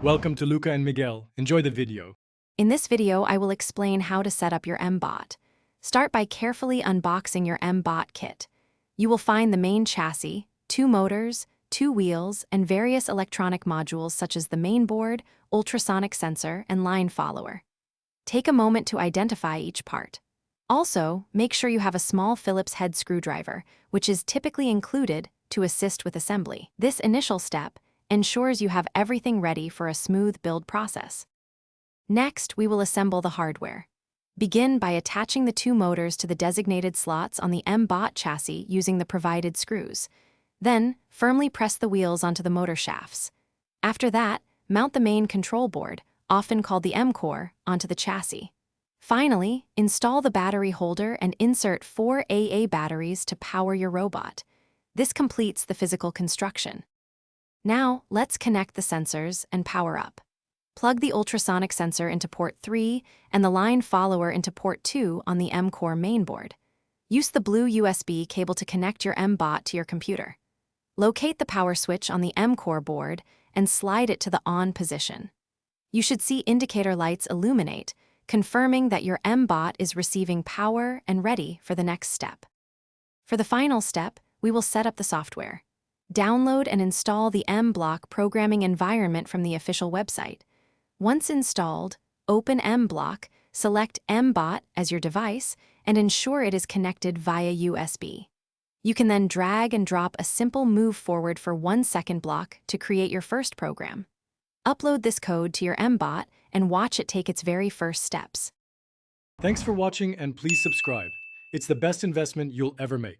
Welcome to Luca and Miguel. Enjoy the video. In this video, I will explain how to set up your Mbot. Start by carefully unboxing your Mbot kit. You will find the main chassis, 2 motors, 2 wheels, and various electronic modules such as the mainboard, ultrasonic sensor, and line follower. Take a moment to identify each part. Also, make sure you have a small Phillips head screwdriver, which is typically included to assist with assembly. This initial step ensures you have everything ready for a smooth build process. Next, we will assemble the hardware. Begin by attaching the 2 motors to the designated slots on the Mbot chassis using the provided screws. Then, firmly press the wheels onto the motor shafts. After that, mount the main control board, often called the M-core, onto the chassis. Finally, install the battery holder and insert 4 AA batteries to power your robot. This completes the physical construction. Now, let's connect the sensors and power up. Plug the ultrasonic sensor into port 3 and the line follower into port 2 on the M-core mainboard. Use the blue USB cable to connect your Mbot to your computer. Locate the power switch on the M-core board and slide it to the on position. You should see indicator lights illuminate, confirming that your Mbot is receiving power and ready for the next step. For the final step, we will set up the software. Download and install the M-Block programming environment from the official website. Once installed, open M-Block, select Mbot as your device, and ensure it is connected via USB. You can then drag and drop a simple move forward for 1-second block to create your first program. Upload this code to your Mbot and watch it take its very first steps. Thanks for watching and please subscribe. It's the best investment you'll ever make.